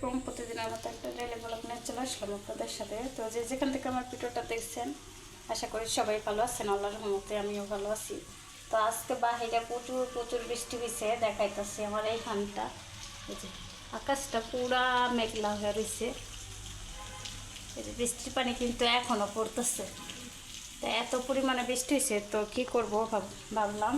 আলাইকুম। প্রতিদিনের মতো একটা ডেইলি ব্লগ নিয়ে চলে আসলাম আপনাদের সাথে। তো যেখান থেকে আমার ভিডিওটা দেখছেন আশা করি সবাই ভালো আছেন, আল্লাহর রহমতে আমিও ভালো আছি। তো আজকে বাহিরে প্রচুর প্রচুর বৃষ্টি হয়েছে, দেখাইতেছি আমার এইখানটা। এই যে আকাশটা পুরা মেঘলা হয়ে রয়েছে, এই যে বৃষ্টির পানি কিন্তু এখনও পড়তেছে। তো এত পরিমাণে বৃষ্টি হয়েছে, তো কী করবো ভাবলাম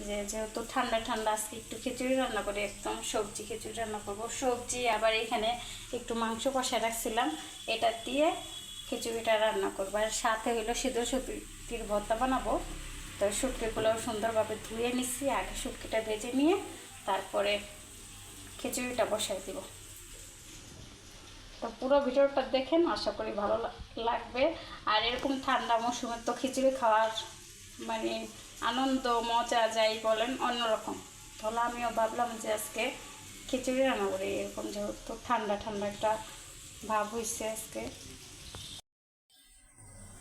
যে যেহেতু ঠান্ডা ঠান্ডা আজকে একটু খিচুড়ি রান্না করি, একদম সবজি খিচুড়ি রান্না করব। সবজি আবার এখানে একটু মাংস কষায় রাখছিলাম, এটা দিয়ে খিচুড়িটা রান্না করবো। আর সাথে হইলো সিদ্ধ শুটকির ভর্তা বানাবো। তো শুটকিগুলো সুন্দরভাবে ধুয়ে নিচ্ছি, আগে শুটকিটা ভেজে নিয়ে তারপরে খিচুড়িটা বসাই দিব। তো পুরো ভিডিওটা দেখেন, আশা করি ভালো লাগবে। আর এরকম ঠান্ডা মৌসুমে তো খিচুড়ি খাওয়ার মানে আনন্দ মজা যাই বলেন অন্যরকম। তাহলে আমিও ভাবলাম যে আজকে খিচুড়ি রান্না করি, এরকম যেহেতু ঠান্ডা ঠান্ডা একটা ভাব হয়েছে। আজকে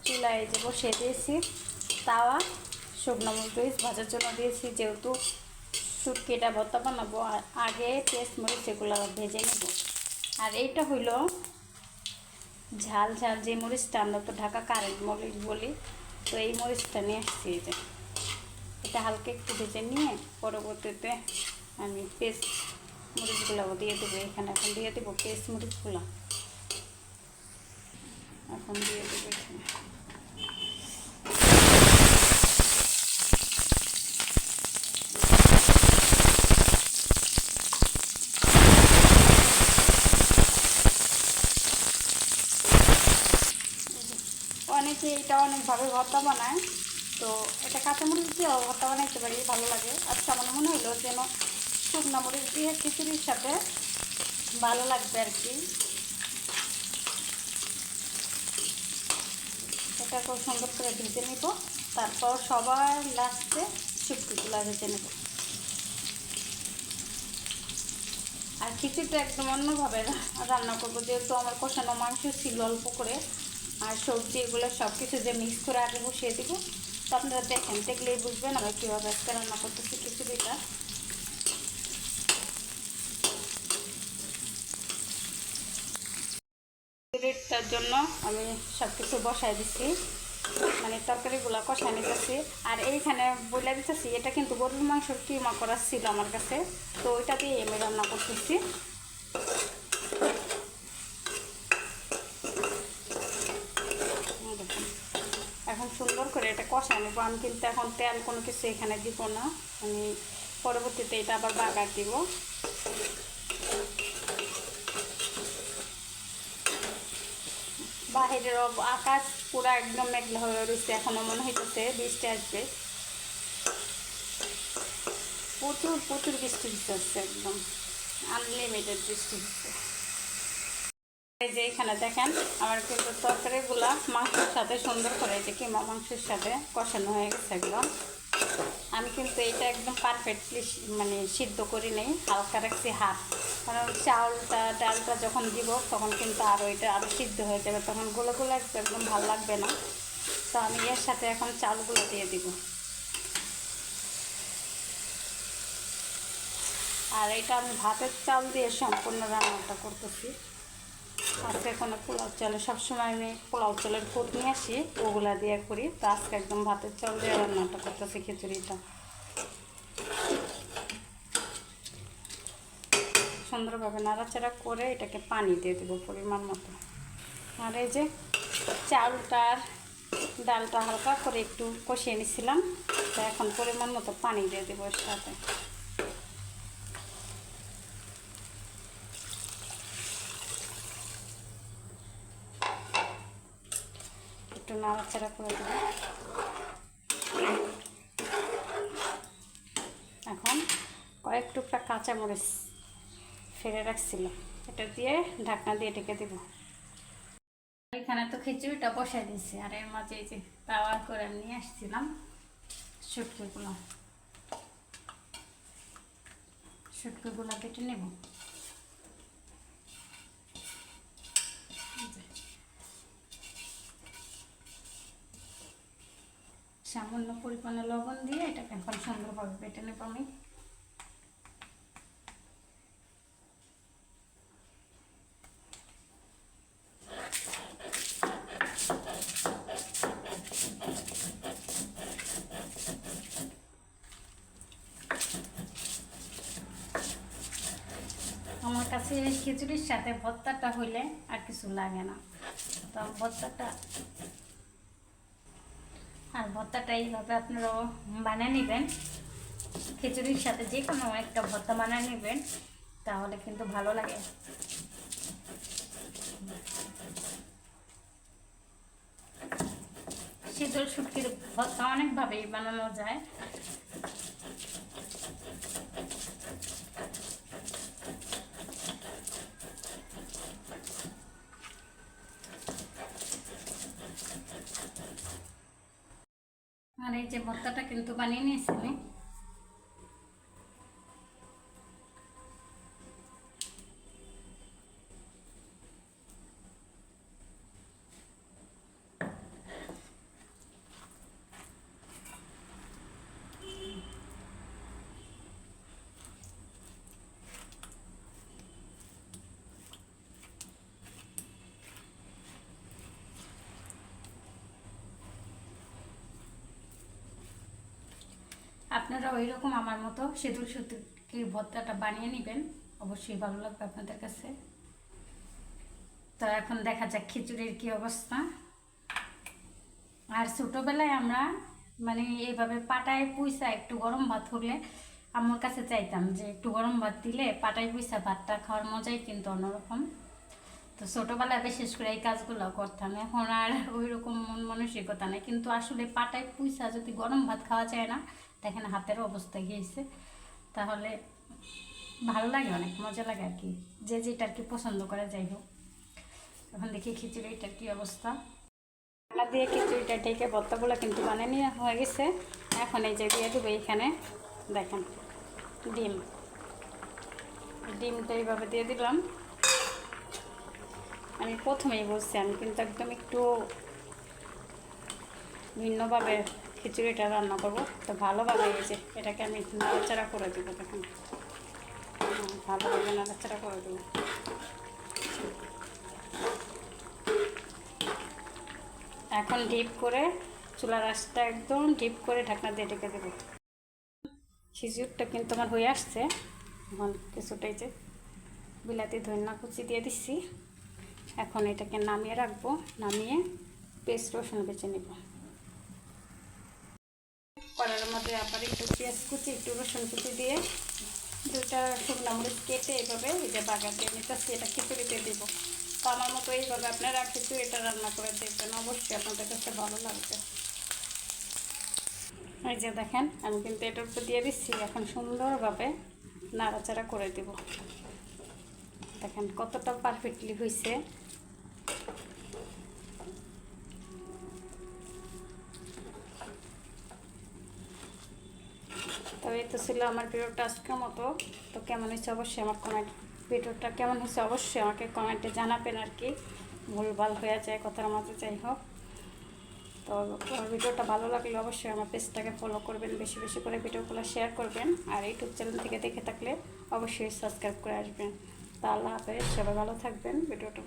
চুলায় যে বসিয়ে দিয়েছি তাওয়া, শুকনো মরিচ ভাজার জন্য দিয়েছি, যেহেতু শুটকিটা ভর্তা বানাবো আগে পেঁয়াজ মরিচ এগুলো ভেজে নেব। আর এইটা হইল ঝাল ঝাল যে মরিচটা, আমরা তো ঢাকা কারেন্ট মরিচ বলি, তো এই মরিচটা নিয়ে আসছি। এই যে এটা হালকা একটু ভেজে নিয়ে পরবর্তীতে আমি পেস্ট মরিচগুলো দিয়ে দেবো এখানে। এখন দিয়ে দেবো পেস্ট মরিচগুলো, এখন দিয়ে দেবো এখানে। অনেকে এটা অনেকভাবে ভর্তা বানায়, তো এটা কাঁচামরিচ দিয়েও ভর্তা বানাইতে পারি, ভালো লাগে। আচ্ছা, আমার মনে হলো যেন শুকনো মরিচ দিয়ে খিচুড়ির সাথে ভালো লাগবে আর কি। এটা খুব সুন্দর করে ভেজে নিব, তারপর সবার লাস্টে শুটকিগুলো ভেজে নেব। আর খিচুড়িটা একদম অন্যভাবে রান্না করবো, যেহেতু আমার কষানো মাংস ছিল অল্প করে, আর সবজি এগুলো সব কিছু যে মিক্স করে আগে বসিয়ে দিব। তো আপনারা দেখেন, দেখলেই বুঝবেন আমি কীভাবে আজকে রান্না করতেছি খিচুড়িটা। খিচুড়িটার জন্য আমি সব কিছু বসাই দিচ্ছি, মানে তরকারিগুলো কষাই নিতেছি। আর এইখানে বলে দিতেছি, এটা কিন্তু গরুর মাংসর কিমা করা ছিল আমার কাছে, তো ওইটা দিয়ে আমি রান্না করতেছি। এখন সুন্দর করে এটা কষাই নেবো। আমি কিন্তু এখন তেল কোনো কিছু এখানে দিব না, আমি পরবর্তীতে এটা আবার বাগার দিব। বাহিরের আকাশ পুরো একদম মেঘলা হয়ে রয়েছে, এখনও মনে হইতেছে বৃষ্টি আসবে। প্রচুর প্রচুর বৃষ্টি হচ্ছে, একদম আনলিমিটেড বৃষ্টি হচ্ছে। এই যে এখানে দেখেন আমার কিন্তু তরকারিগুলা মাংসের সাথে সুন্দর করে, এই যে কিমা মাংসের সাথে কষানো হয়ে গেছে একদম। আমি কিন্তু এটা একদম পারফেক্টলি মানে সিদ্ধ করি নেই, হালকা রাখছি হাফ, কারণ চাউলটা ডালটা যখন দিব তখন কিন্তু আরও এটা আরও সিদ্ধ হয়ে যাবে, তখন গুলো গুলো একদম ভালো লাগবে না। তো আমি এর সাথে এখন চালগুলো দিয়ে দিব। আর এটা আমি ভাতের চাল দিয়ে সম্পূর্ণ রান্নাটা করতেছি। আজকে কোনো পোলাও চালে, সবসময় আমি পোলাও চালের ফুট নিয়ে আসি, ওগুলা দিয়ে করি। তো আজকে একদম ভাতের চাল দিয়ে রান্নাটা করতেছি খিচুড়িটা। সুন্দরভাবে নাড়াচাড়া করে এটাকে পানি দিয়ে দেবো পরিমাণ মতো। আর এই যে চালটার ডালটা হালকা করে একটু কষিয়ে নিচ্ছিলাম, তো এখন পরিমাণ মতো পানি দিয়ে দেবো এর সাথে। একটু নাড়াচাড়া করে দেবো। এখন কয়েক টুকরা কাঁচামরিচ ফেলে রাখছিলাম, এটা দিয়ে ঢাকনা দিয়ে ঢেকে দেবো। এখানে তো খিচুড়িটা বসাই দিয়েছি, আর এর মাঝে এই যে তাওয়া করে নিয়ে আসছিলাম শুটকিগুলো কেটে নেব। সামান্য পরিমাণে লবণ দিয়ে এটাকে এখন সুন্দরভাবে বেটে নেব আমি। কাছে এই খিচুড়ির সাথে ভর্তাটা হইলে আর কিছু লাগে না। তো ভর্তাটা এইভাবে আপনারাও বানিয়ে নেবেন। খিচুড়ির সাথে যে কোনো একটা ভর্তা বানিয়ে নেবেন, তাহলে কিন্তু ভালো লাগে। শীতল শুটকির ভর্তা অনেকভাবেই বানানো যায়। আর এই যে ভর্তাটা কিন্তু বানিয়ে নিয়েছি আমি। আপনারা ওই রকম আমার মতো শীতল শুটকির ভর্তাটা বানিয়ে নেবেন, অবশ্যই ভালো লাগবে আপনাদের কাছে। তো এখন দেখা যাক খিচুড়ির কি অবস্থা। আর ছোটোবেলায় আমরা মানে এইভাবে পাটায় পুইসা একটু গরম ভাত হলে আমার কাছে চাইতাম যে একটু গরম ভাত দিলে পাটায় পুইসা ভাতটা খাওয়ার মজাই কিন্তু অন্যরকম। তো ছোটোবেলায় বিশেষ করে এই কাজগুলো করতাম। এখন আর ওই রকম মন মানসিকতা নেই, কিন্তু আসলে পাটায় পুইসা যদি গরম ভাত খাওয়া যায় না, দেখেন হাতের অবস্থা গিয়েছে, তাহলে ভালো লাগে, অনেক মজা লাগে আর কি, যে যেটা আর কি পছন্দ করে। যাই হোক, এখন দেখি খিচুড়িটার কি অবস্থা। রান্না দিয়ে খিচুড়িটা ঢেকে ভর্তাগুলো কিন্তু বানিয়ে নেওয়া হয়ে গেছে। এখন এই যে দিয়ে দেবো এখানে, দেখেন ডিমটা এইভাবে দিয়ে দিলাম। আমি প্রথমেই বলছি আমি কিন্তু একদম একটু ভিন্নভাবে খিচুড়িটা রান্না করবো। তো ভালোভাবে এই যে এটাকে আমি নাড়াচাড়া করে দেবো। দেখুন, ভালোভাবে নাড়াচাড়া করে দেবো। এখন ডিপ করে চুলার আঁচটা একদম ডিপ করে ঢাকনা দিয়ে ঢেকে দেবো। খিচুড়িটা কিন্তু আমার হয়ে আসছে। এখন কিছুটাই যে বিলাতি ধনিয়া কুচি দিয়ে দিচ্ছি। এখন এটাকে নামিয়ে রাখবো, নামিয়ে পেস্ট রসুন বেছে নেব। কড়াইয়ের মধ্যে আবার একটু পেঁয়াজ কুচি, একটু রসুন কুচি দিয়ে 2টা শুকনো মরিচ কেটে এইভাবে এই যে বাগার দিয়ে নিতেছি, এটা খিচুড়িতে দেবো। তো আমার মতো এইভাবে আপনারা খিচুড়িটা রান্না করে দেখবেন, অবশ্যই আপনাদের কাছে ভালো লাগবে। এই যে দেখেন, আমি কিন্তু এটার উপর দিয়ে দিচ্ছি। এখন সুন্দরভাবে নাড়াচাড়া করে দেব। দেখেন কতটা পারফেক্টলি হয়েছে। তো এই তো ছিল আমার ভিডিওটা আজকের মতো। তো কেমন হয়েছে অবশ্যই আমার ভিডিওটা কেমন হয়েছে অবশ্যই আমাকে কমেন্টে জানাবেন আর কি। ভুলভাল হয়ে যায় কথার মাঝে, যাই হোক। তো ভিডিওটা ভালো লাগলে অবশ্যই আমার পেজটাকে ফলো করবেন, বেশি বেশি করে ভিডিওগুলো শেয়ার করবেন। আর ইউটিউব চ্যানেল থেকে দেখে থাকলে অবশ্যই সাবস্ক্রাইব করে আসবেন। তো আল্লাহ হাফেজ, সবাই ভালো থাকবেন। ভিডিওটা